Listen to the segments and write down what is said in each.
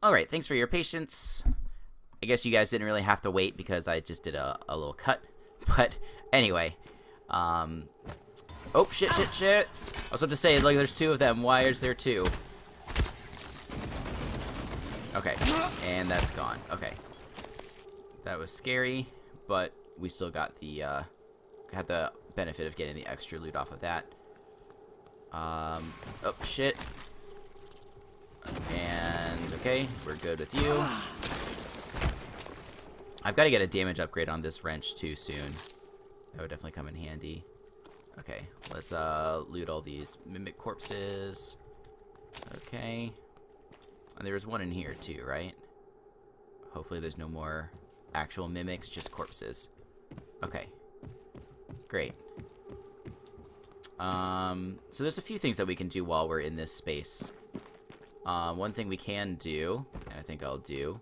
Alright, thanks for your patience. I guess you guys didn't really have to wait because I just did a little cut. But anyway. Oh, shit. I was about to say, like, there's two of them. Why is there two? Okay, and that's gone. Okay. That was scary, but we still got the, had the benefit of getting the extra loot off of that. Oh, shit. And, okay, we're good with you. I've got to get a damage upgrade on this wrench, too, soon. That would definitely come in handy. Okay, let's, loot all these mimic corpses. Okay. And there was one in here, too, right? Hopefully there's no more actual mimics, just corpses. Okay. Great. So there's a few things that we can do while we're in this space. One thing we can do, and I think I'll do,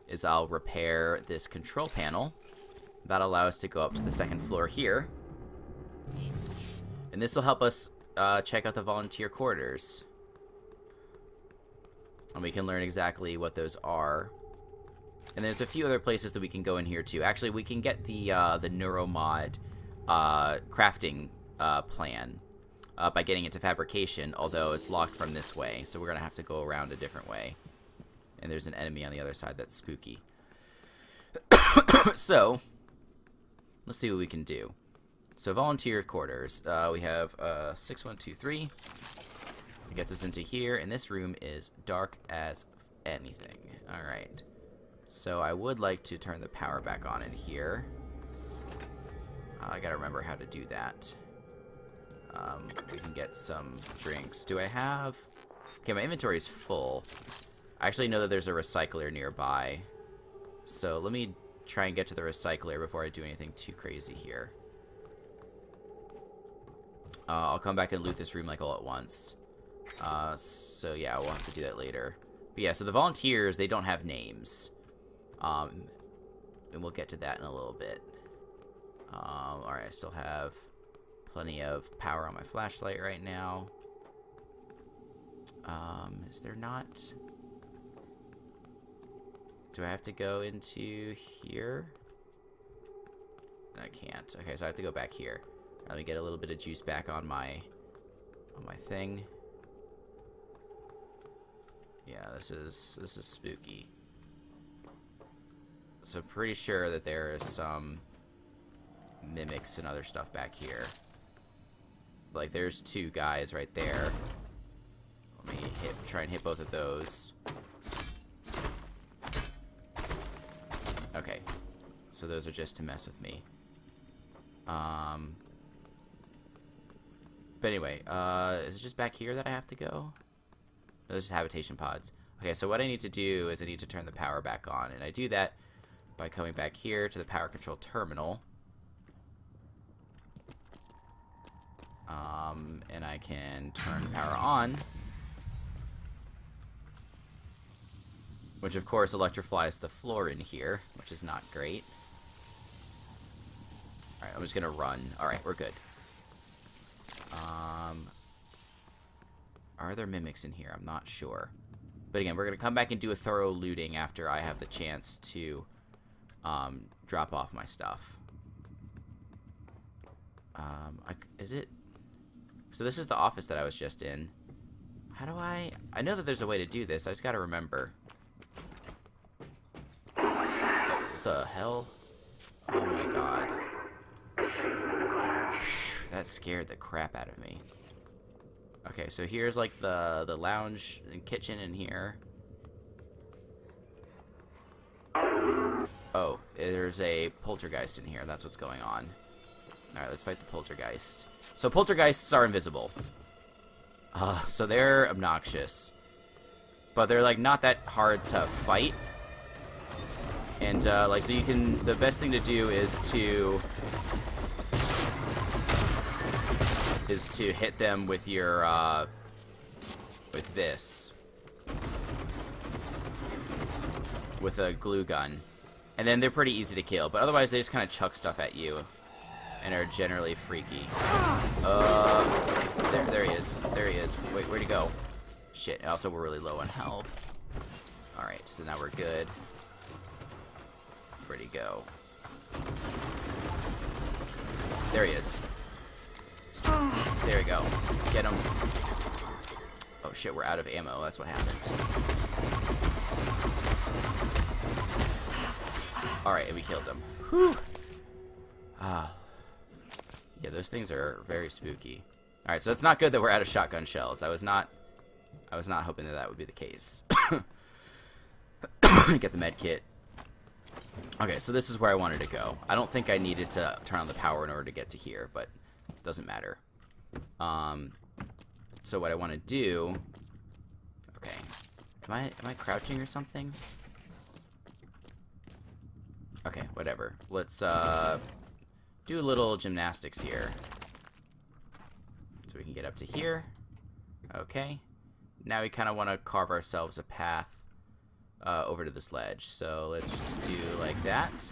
is I'll repair this control panel. That'll allow us to go up to the second floor here. And this will help us check out the volunteer quarters. And we can learn exactly what those are. And there's a few other places that we can go in here too. Actually, we can get the Neuromod crafting plan by getting into fabrication, although it's locked from this way, so we're going to have to go around a different way. And there's an enemy on the other side that's spooky. So, let's see what we can do. So, volunteer quarters. We have 6123. It gets us into here, and this room is dark as anything. Alright. So, I would like to turn the power back on in here. I gotta remember how to do that. We can get some drinks. Do I have... Okay, my inventory is full. I actually know that there's a recycler nearby. So let me try and get to the recycler before I do anything too crazy here. I'll come back and loot this room like all at once. So yeah, we'll have to do that later. But yeah, so the volunteers, they don't have names. And we'll get to that in a little bit. Alright, I still have plenty of power on my flashlight right now. Is there not... Do I have to go into here? I can't. Okay, so I have to go back here. Let me get a little bit of juice back on my thing. Yeah, this is spooky. So I'm pretty sure that there is some mimics and other stuff back here. Like, there's two guys right there. Let me try and hit both of those. Okay. So those are just to mess with me. But anyway, is it just back here that I have to go? No, this is habitation pods. Okay, so what I need to do is I need to turn the power back on. And I do that by coming back here to the power control terminal. And I can turn power on. Which, of course, electrifies the floor in here, which is not great. Alright, I'm just gonna run. Alright, we're good. Are there mimics in here? I'm not sure. But again, we're gonna come back and do a thorough looting after I have the chance to drop off my stuff. Is it... So this is the office that I was just in. How do I know that there's a way to do this. I just gotta remember. What the hell? Oh my god. That scared the crap out of me. Okay, so here's like the lounge and kitchen in here. Oh, there's a poltergeist in here. That's what's going on. Alright, let's fight the poltergeist. So poltergeists are invisible. So they're obnoxious. But they're like not that hard to fight. And like, so you can, the best thing to do is to hit them with your with this, with a glue gun, and then they're pretty easy to kill. But otherwise they just kind of chuck stuff at you and are generally freaky. There he is. Wait, where'd he go? Shit. Also, we're really low on health. Alright, so now we're good. Where'd he go? There he is. There we go. Get him. Oh shit, we're out of ammo. That's what happened. Alright, and we killed him. Whew. Ah. Yeah, those things are very spooky. Alright, so it's not good that we're out of shotgun shells. I was not hoping that that would be the case. Get the med kit. Okay, so this is where I wanted to go. I don't think I needed to turn on the power in order to get to here, but it doesn't matter. So what I want to do... Okay. Am I crouching or something? Okay, whatever. Let's do a little gymnastics here. So we can get up to here. Okay. Now we kind of want to carve ourselves a path over to this ledge. So let's just do like that.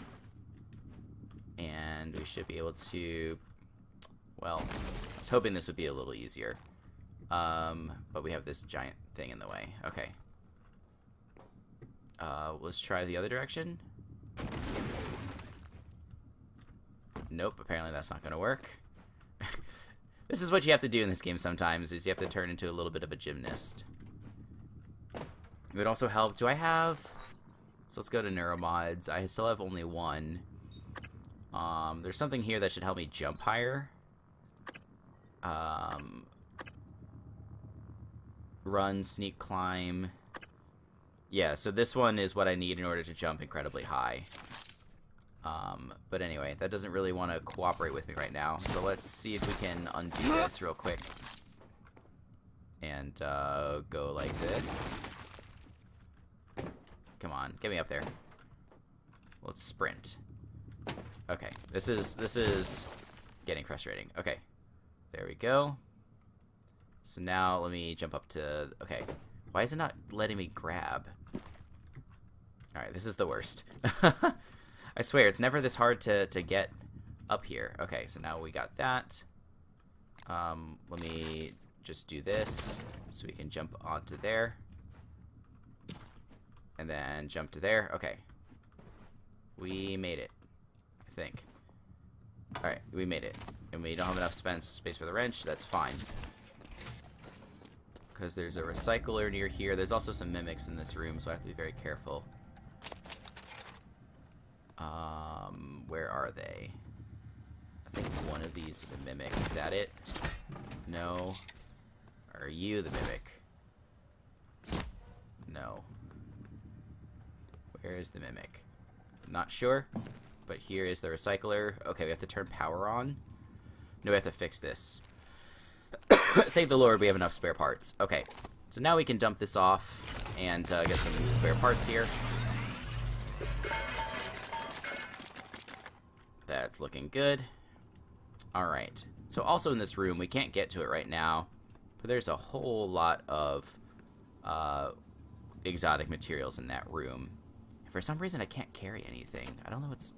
And we should be able to... Well, I was hoping this would be a little easier. But we have this giant thing in the way. Okay. Let's try the other direction. Nope, apparently that's not going to work. This is what you have to do in this game sometimes, is you have to turn into a little bit of a gymnast. It would also help. Do I have... So let's go to Neuromods. I still have only one. There's something here that should help me jump higher. Run, sneak, climb. Yeah, so this one is what I need in order to jump incredibly high. But anyway, that doesn't really want to cooperate with me right now. So let's see if we can undo this real quick. And go like this. Come on, get me up there. Let's sprint. Okay, this is getting frustrating. Okay, there we go. So now let me jump up to... Okay, why is it not letting me grab? Alright, this is the worst. I swear, it's never this hard to get up here. Okay, so now we got that. Let me just do this so we can jump onto there. And then jump to there. Okay. We made it, I think. Alright, we made it. And we don't have enough space for the wrench. That's fine. Because there's a recycler near here. There's also some mimics in this room, so I have to be very careful. Where are they? I think one of these is a mimic. Is that it? No. Are you the mimic? No. Where is the mimic? I'm not sure, but here is the recycler. Okay, we have to turn power on. No, we have to fix this. Thank the Lord we have enough spare parts. Okay, so now we can dump this off and get some spare parts here. That's looking good. Alright, so also in this room, we can't get to it right now, but there's a whole lot of exotic materials in that room. For some reason, I can't carry anything. I don't know what's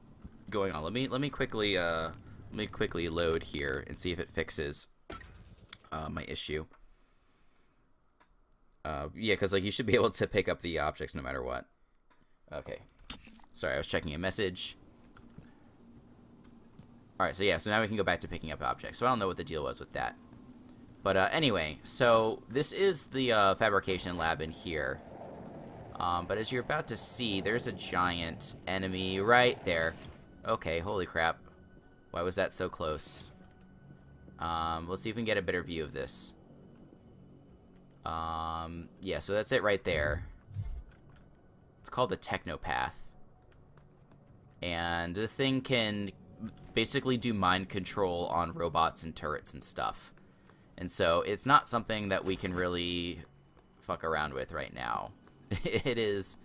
going on. Let me quickly load here and see if it fixes my issue. Yeah, because like you should be able to pick up the objects no matter what. Okay, sorry, I was checking a message. All right, so yeah, so now we can go back to picking up objects. So I don't know what the deal was with that, but anyway, so this is the fabrication lab in here. But as you're about to see, there's a giant enemy right there. Okay, holy crap. Why was that so close? Let's see if we can get a better view of this. Yeah, so that's it right there. It's called the Technopath. And this thing can basically do mind control on robots and turrets and stuff. And so it's not something that we can really fuck around with right now. It is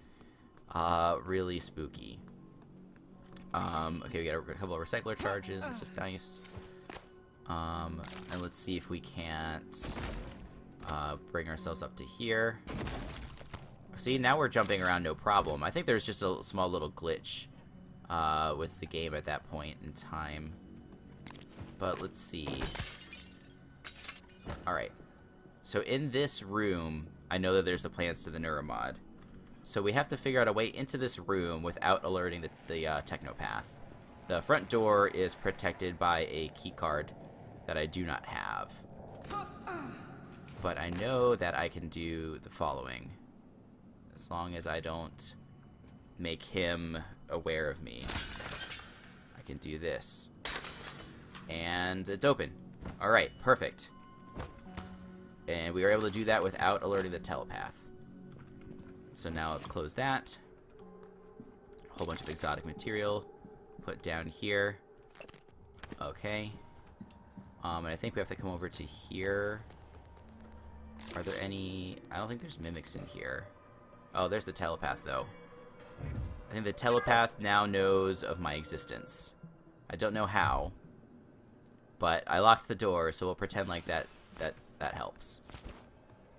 really spooky. Okay, we got a couple of recycler charges, which is nice. And let's see if we can't bring ourselves up to here. See, now we're jumping around no problem. I think there's just a small little glitch with the game at that point in time. But let's see. Alright. So in this room, I know that there's the plans to the Neuromod. So we have to figure out a way into this room without alerting the technopath. The front door is protected by a key card that I do not have. But I know that I can do the following. As long as I don't make him aware of me. I can do this. And it's open. Alright, perfect. And we were able to do that without alerting the telepath. So now let's close that. A whole bunch of exotic material. Put down here. Okay. And I think we have to come over to here. Are there any... I don't think there's mimics in here. Oh, there's the telepath, though. I think the telepath now knows of my existence. I don't know how. But I locked the door, so we'll pretend like that helps.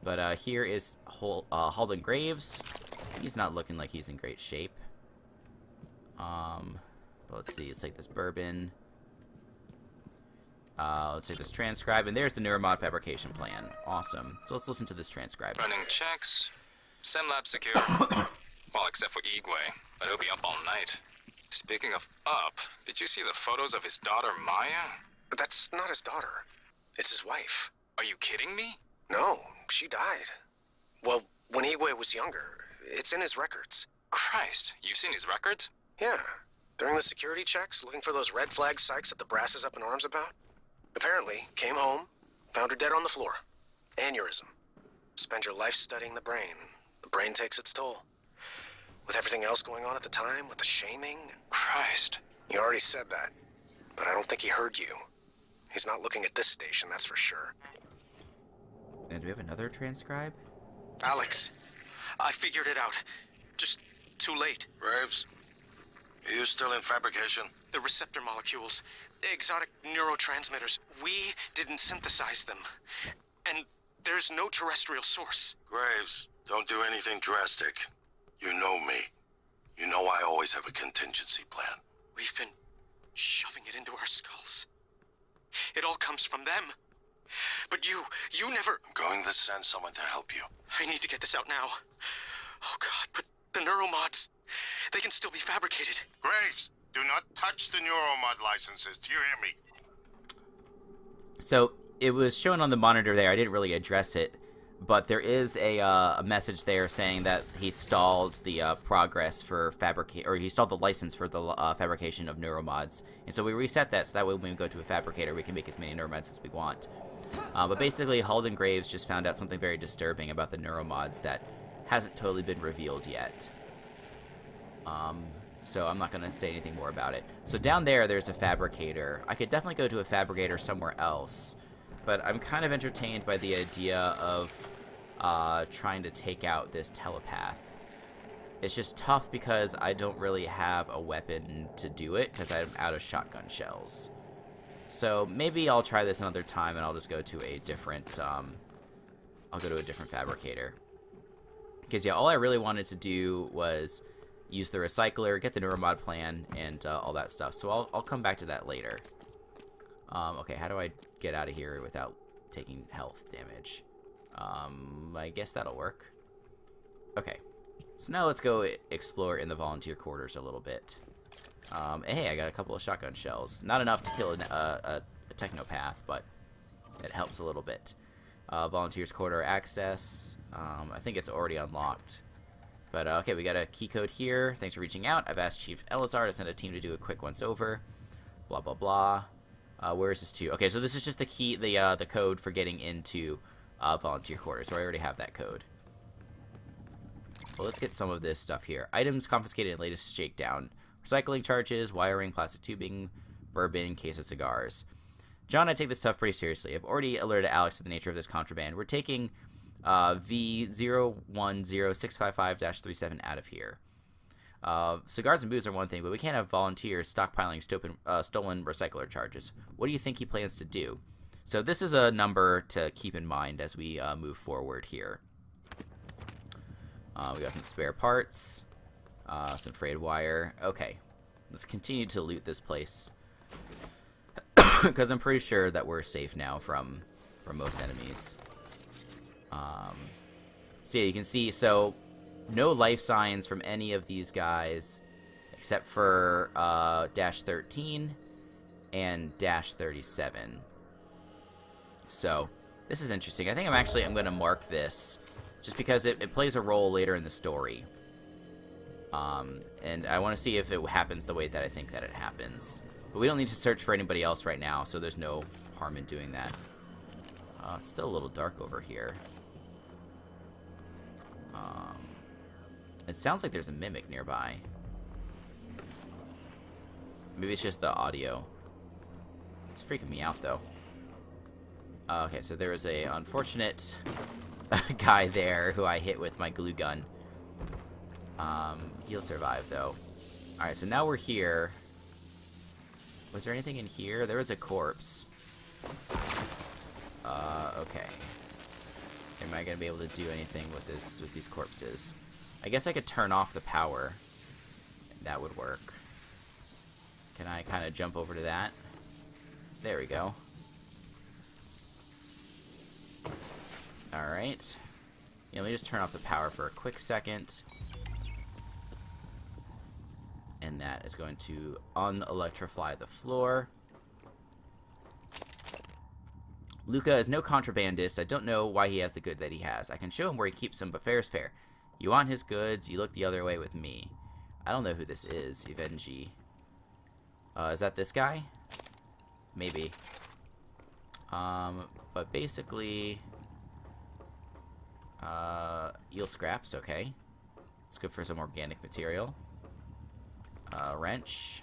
But here is Halden Graves. He's not looking like he's in great shape. But let's see. Let's take this bourbon. Let's take this transcribe, and there's the Neuromod fabrication plan. Awesome. So let's listen to this transcribe. Running checks. SemLab secure. Well, except for Igwe, but he'll be up all night. Speaking of up, did you see the photos of his daughter Maya? But that's not his daughter. It's his wife. Are you kidding me? No, she died. Well, when Igwe was younger. It's in his records. Christ, you've seen his records? Yeah. During the security checks, looking for those red flag psychs that the brass is up in arms about. Apparently, came home, found her dead on the floor. Aneurysm. Spend your life studying the brain. The brain takes its toll. With everything else going on at the time, with the shaming. Christ. You already said that, but I don't think he heard you. He's not looking at this station, that's for sure. And do we have another transcribe? Alex, I figured it out. Just too late. Graves, are you still in fabrication? The receptor molecules, exotic neurotransmitters, we didn't synthesize them. And there's no terrestrial source. Graves, don't do anything drastic. You know me. You know I always have a contingency plan. We've been shoving it into our skulls. It all comes from them. But you never... I'm going to send someone to help you. I need to get this out now. Oh God, but the Neuromods, they can still be fabricated. Graves, do not touch the Neuromod licenses. Do you hear me? So it was shown on the monitor there. I didn't really address it, but there is a message there saying that he stalled the progress for he stalled the license for the fabrication of Neuromods. And so we reset that, so that way when we go to a fabricator, we can make as many Neuromods as we want. But basically, Halden Graves just found out something very disturbing about the Neuromods that hasn't totally been revealed yet. So I'm not going to say anything more about it. So down there's a fabricator. I could definitely go to a fabricator somewhere else, but I'm kind of entertained by the idea of trying to take out this telepath. It's just tough because I don't really have a weapon to do it because I'm out of shotgun shells. So maybe I'll try this another time and I'll just go to a different fabricator. Because yeah, all I really wanted to do was use the recycler, get the Neuromod plan, and all that stuff. So I'll come back to that later. Okay, how do I get out of here without taking health damage? I guess that'll work. Okay, so now let's go explore in the volunteer quarters a little bit. Hey, I got a couple of shotgun shells. Not enough to kill a technopath, but it helps a little bit. Volunteers quarter access. I think it's already unlocked. But okay, we got a key code here. Thanks for reaching out. I've asked Chief Elazar to send a team to do a quick once over. Blah blah blah. Where is this to? Okay, so this is just the key, the code for getting into volunteer quarters. So I already have that code. Well, let's get some of this stuff here. Items confiscated in latest shakedown. Recycling charges, wiring, plastic tubing, bourbon, case of cigars. John, I take this stuff pretty seriously. I've already alerted Alex to the nature of this contraband. We're taking V010655-37 out of here. Cigars and booze are one thing, but we can't have volunteers stockpiling stolen recycler charges. What do you think he plans to do? So this is a number to keep in mind as we move forward here. We got some spare parts, some frayed wire. Okay, let's continue to loot this place because I'm pretty sure that we're safe now from most enemies. So yeah, you can see, so no life signs from any of these guys except for dash 13 and dash 37. So this is interesting. I think I'm going to mark this just because it plays a role later in the story. And I want to see if it happens the way that I think that it happens. But we don't need to search for anybody else right now, so there's no harm in doing that. Still a little dark over here. It sounds like there's a mimic nearby. Maybe it's just the audio. It's freaking me out, though. Okay, so there was a unfortunate guy there who I hit with my glue gun. He'll survive, though. Alright, so now we're here. Was there anything in here? There was a corpse. Okay. Am I gonna be able to do anything with these corpses? I guess I could turn off the power. That would work. Can I kind of jump over to that? There we go. Alright. Yeah, let me just turn off the power for a quick second. And that is going to unelectrify the floor. Luca is no contrabandist. I don't know why he has the good that he has. I can show him where he keeps them, but fair is fair. You want his goods, you look the other way with me. I don't know who this is, Evenji. Is that this guy? Maybe. But basically... eel scraps, okay. It's good for some organic material. Wrench.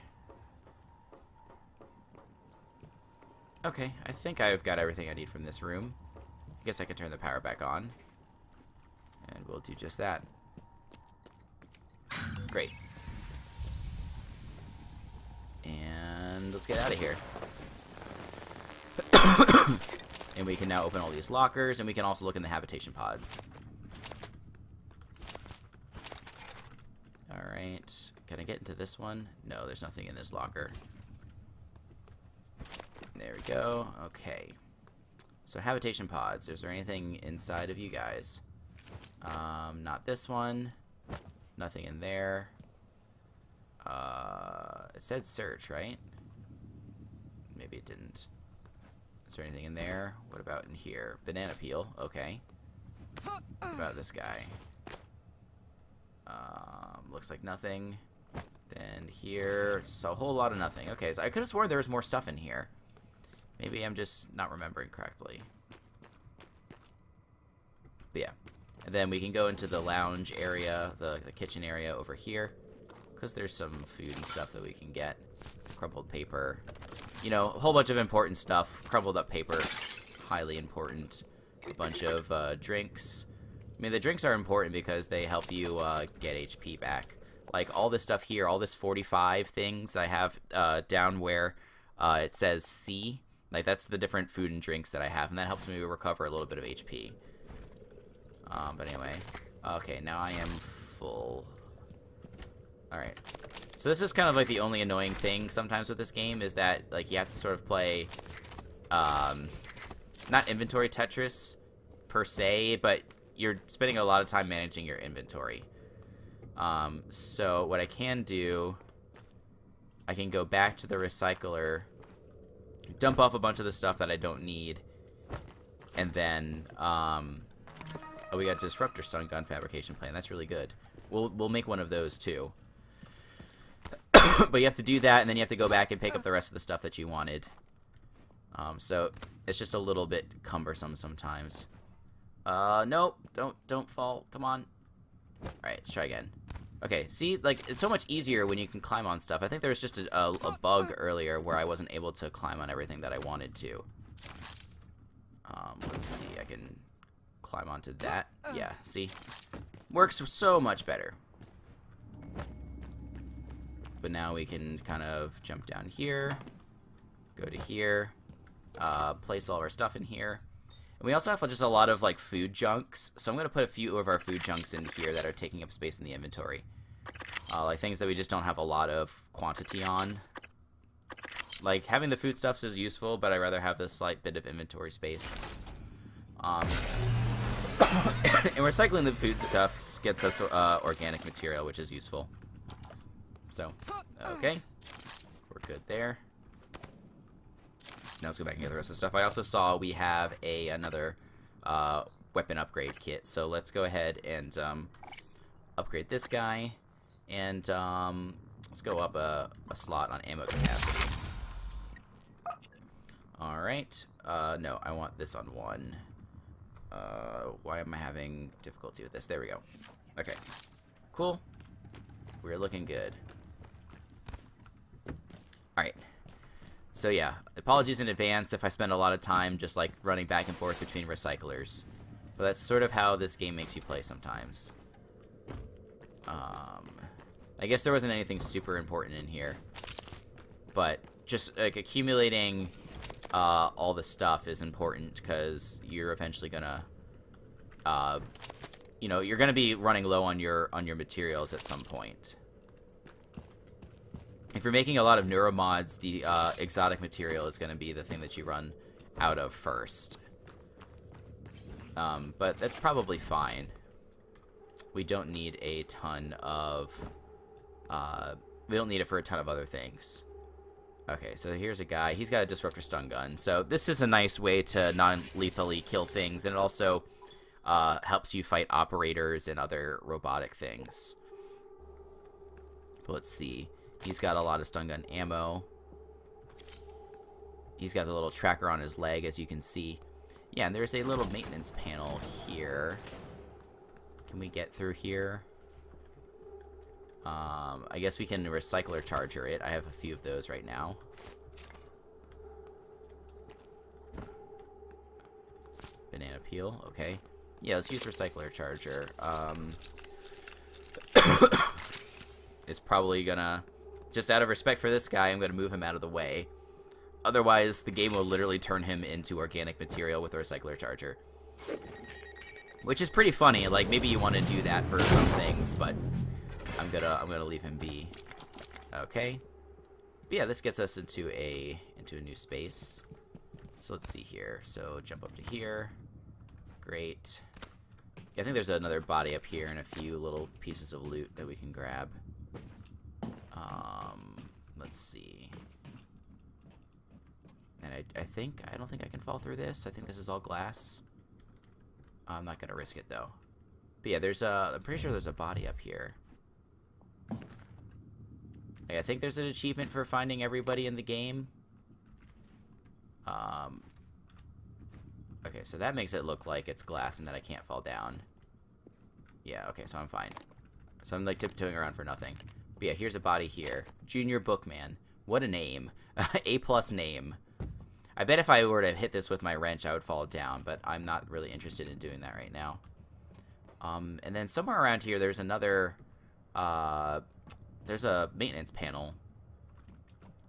Okay, I think I've got everything I need from this room. I guess I can turn the power back on. And we'll do just that. Great. And let's get out of here. And we can now open all these lockers, and we can also look in the habitation pods. Alright. Can I get into this one? No, there's nothing in this locker. There we go. Okay. So habitation pods. Is there anything inside of you guys? Not this one. Nothing in there. It said search, right? Maybe it didn't. Is there anything in there? What about in here? Banana peel. Okay. What about this guy? Looks like nothing. Then here, so a whole lot of nothing. Okay, so I could have sworn there was more stuff in here. Maybe I'm just not remembering correctly. But yeah. And then we can go into the lounge area, the kitchen area over here. Because there's some food and stuff that we can get. Crumpled paper. You know, a whole bunch of important stuff. Crumpled up paper. Highly important. A bunch of drinks. I mean, the drinks are important because they help you get HP back. Like, all this stuff here, all this 45 things I have down where it says C. Like, that's the different food and drinks that I have, and that helps me recover a little bit of HP. But anyway. Okay, now I am full. Alright. So this is kind of like the only annoying thing sometimes with this game is that, like, you have to sort of play, not inventory Tetris per se, but you're spending a lot of time managing your inventory. So what I can do, I can go back to the recycler, dump off a bunch of the stuff that I don't need, and then, oh, we got Disruptor Stun Gun Fabrication Plan. That's really good. We'll make one of those too. But you have to do that, and then you have to go back and pick up the rest of the stuff that you wanted. So it's just a little bit cumbersome sometimes. Nope, don't fall. Come on. All right, let's try again. Okay, see, like, it's so much easier when you can climb on stuff. I think there was just a bug earlier where I wasn't able to climb on everything that I wanted to. Let's see, I can climb onto that. Yeah, see? Works so much better. But now we can kind of jump down here, go to here, place all of our stuff in here. And we also have just a lot of, like, food junks. So I'm going to put a few of our food junks in here that are taking up space in the inventory. Like, things that we just don't have a lot of quantity on. Like, having the foodstuffs is useful, but I'd rather have this slight bit of inventory space. And recycling the food stuff gets us organic material, which is useful. So, okay. We're good there. Now let's go back and get the rest of the stuff. I also saw we have another weapon upgrade kit. So let's go ahead and upgrade this guy. And let's go up a slot on ammo capacity. Alright. No, I want this on 1. Why am I having difficulty with this? There we go. Okay. Cool. We're looking good. Alright. So yeah, apologies in advance if I spend a lot of time just like running back and forth between recyclers. But that's sort of how this game makes you play sometimes. I guess there wasn't anything super important in here. But just like accumulating all the stuff is important because you're eventually gonna you know, you're gonna be running low on your materials at some point. If you're making a lot of Neuromods, the exotic material is gonna be the thing that you run out of first. But that's probably fine. We don't need a ton of we don't need it for a ton of other things. Okay, so here's a guy. He's got a disruptor stun gun. So this is a nice way to non-lethally kill things, and it also helps you fight operators and other robotic things. But let's see. He's got a lot of stun gun ammo. He's got the little tracker on his leg, as you can see. Yeah, and there's a little maintenance panel here. Can we get through here? I guess we can recycler charger it. I have a few of those right now. Banana peel, okay. Yeah, let's use recycler charger. It's probably gonna, just out of respect for this guy, I'm gonna move him out of the way. Otherwise, the game will literally turn him into organic material with a recycler charger. Which is pretty funny. Like, maybe you want to do that for some things, but I'm gonna leave him be. Okay. But yeah, this gets us into a new space. So let's see here. So jump up to here. Great. Yeah, I think there's another body up here and a few little pieces of loot that we can grab. Let's see. And I don't think I can fall through this. I think this is all glass. I'm not gonna risk it though. But yeah, I'm pretty sure there's a body up here. I think there's an achievement for finding everybody in the game. Okay, so that makes it look like it's glass and that I can't fall down. Yeah, okay, so I'm fine. So I'm like tiptoeing around for nothing. But yeah, here's a body here. Junior Bookman. What a name. A+ name. I bet if I were to hit this with my wrench, I would fall down, but I'm not really interested in doing that right now. And then somewhere around here, there's another, there's a maintenance panel,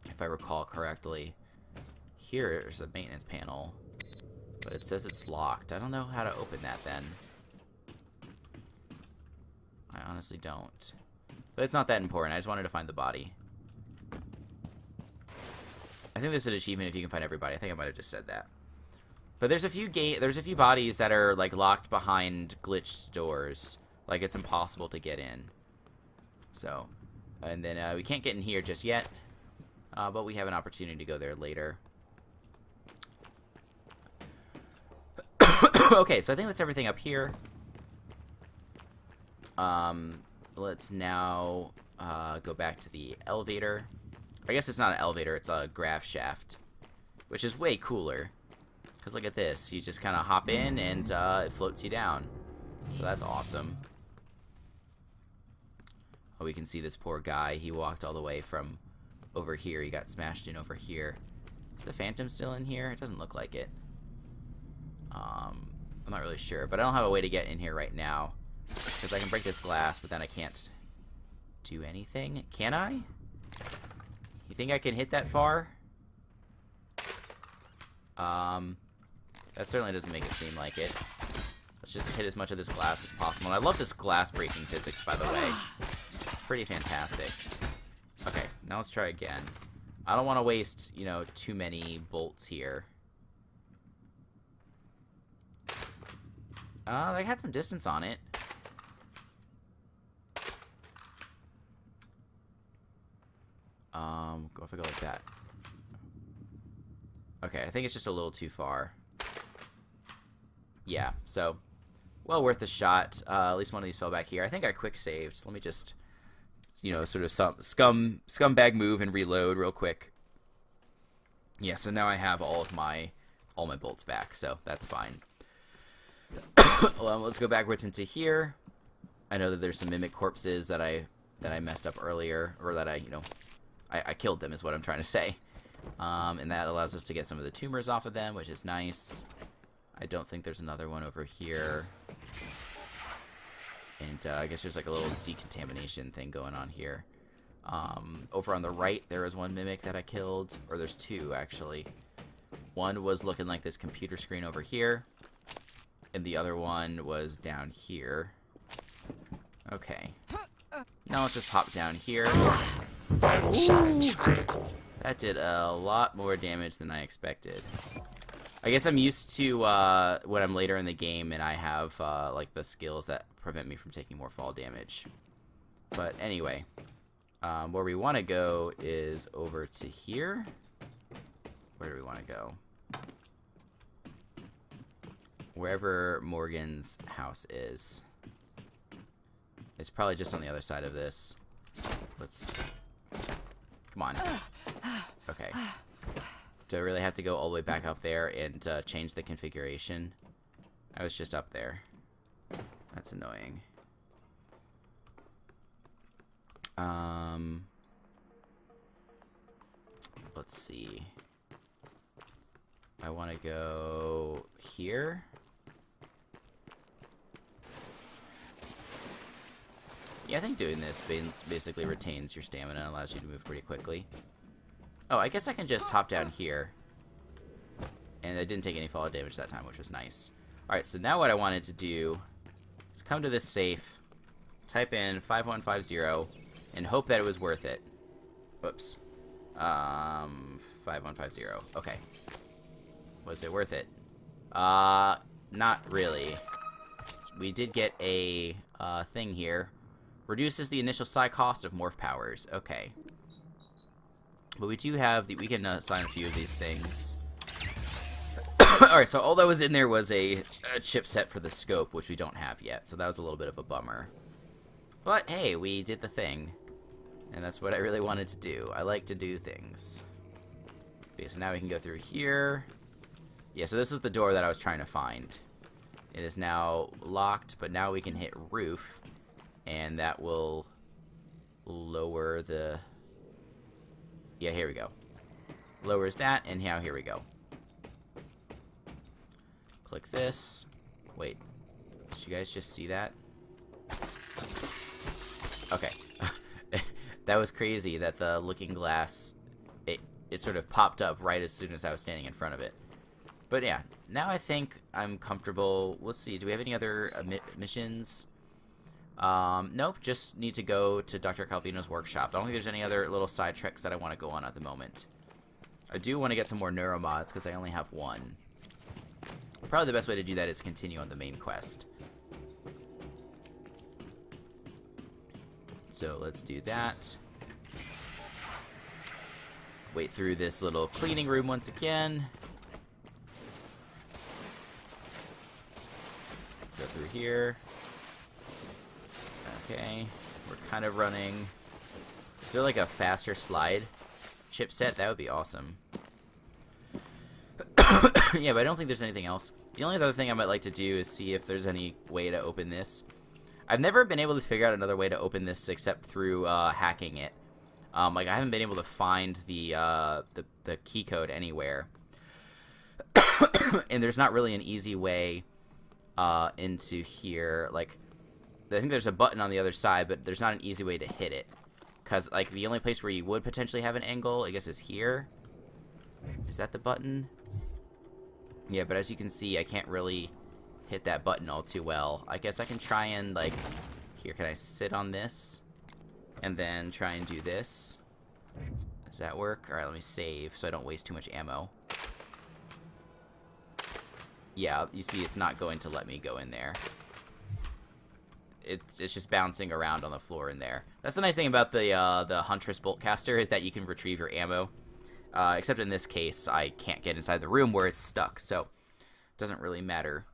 if I recall correctly. Here's a maintenance panel, but it says it's locked. I don't know how to open that then. I honestly don't. But it's not that important. I just wanted to find the body. I think there's an achievement if you can find everybody. I think I might have just said that. But there's a few bodies that are like locked behind glitched doors. Like it's impossible to get in. So, and then we can't get in here just yet. But we have an opportunity to go there later. Okay, so I think that's everything up here. Let's now go back to the elevator. I guess it's not an elevator, it's a grav shaft, which is way cooler. Because look at this, you just kind of hop in and it floats you down. So that's awesome. Oh, we can see this poor guy. He walked all the way from over here. He got smashed in over here. Is the Phantom still in here? It doesn't look like it. I'm not really sure, but I don't have a way to get in here right now. Because I can break this glass, but then I can't do anything. Can I? You think I can hit that far? That certainly doesn't make it seem like it. Let's just hit as much of this glass as possible. And I love this glass breaking physics, by the way. It's pretty fantastic. Okay, now let's try again. I don't want to waste, you know, too many bolts here. They had some distance on it. Go if I go like that. Okay, I think it's just a little too far. Yeah, so well worth a shot. At least one of these fell back here. I think I quick saved. So let me just, you know, sort of some scumbag move and reload real quick. Yeah, so now I have all my bolts back, so that's fine. Well, let's go backwards into here. I know that there's some mimic corpses that I messed up earlier, or that I killed them is what I'm trying to say. And that allows us to get some of the tumors off of them, which is nice. I don't think there's another one over here. And I guess there's like a little decontamination thing going on here. Over on the right, there is one mimic that I killed. Or there's two, actually. One was looking like this computer screen over here. And the other one was down here. Okay. Now let's just hop down here. Ooh. That did a lot more damage than I expected. I guess I'm used to when I'm later in the game and I have like the skills that prevent me from taking more fall damage. But anyway, where we want to go is over to here. Where do we want to go? Wherever Morgan's house is. It's probably just on the other side of this. Let's... Come on. Okay. Do I really have to go all the way back up there and change the configuration? I was just up there. That's annoying. Let's see. I want to go here. Yeah, I think doing this basically retains your stamina and allows you to move pretty quickly. Oh, I guess I can just hop down here. And I didn't take any fall damage that time, which was nice. Alright, so now what I wanted to do is come to this safe, type in 5150, and hope that it was worth it. Whoops. 5150. Okay. Was it worth it? Not really. We did get a thing here. Reduces the initial psi cost of morph powers. Okay. But we do have we can assign a few of these things. Alright, so all that was in there was a chipset for the scope, which we don't have yet. So that was a little bit of a bummer. But hey, we did the thing. And that's what I really wanted to do. I like to do things. Okay, so now we can go through here. Yeah, so this is the door that I was trying to find. It is now locked, but now we can hit roof. And that will lower the... Yeah, here we go. Lowers that, and now here we go. Click this. Wait. Did you guys just see that? Okay. That was crazy that the looking glass, it sort of popped up right as soon as I was standing in front of it. But yeah, now I think I'm comfortable. Let's see, do we have any other missions? Nope, just need to go to Dr. Calvino's workshop. I don't think there's any other little side treks that I want to go on at the moment. I do want to get some more Neuromods because I only have one. Probably the best way to do that is continue on the main quest. So let's do that. Wait through this little cleaning room once again. Go through here. Okay, we're kind of running. Is there like a faster slide chipset? That would be awesome. Yeah, but I don't think there's anything else. The only other thing I might like to do is see if there's any way to open this. I've never been able to figure out another way to open this except through hacking it. Like I haven't been able to find the key code anywhere. And there's not really an easy way into here. Like, I think there's a button on the other side, but there's not an easy way to hit it. Because, like, the only place where you would potentially have an angle, I guess, is here. Is that the button? Yeah, but as you can see, I can't really hit that button all too well. I guess I can try and, like... Here, can I sit on this? And then try and do this? Does that work? Alright, let me save so I don't waste too much ammo. yeah, you see it's not going to let me go in there. It's just bouncing around on the floor in there. That's the nice thing about the Huntress Boltcaster, is that you can retrieve your ammo. Except in this case, I can't get inside the room where it's stuck, so it doesn't really matter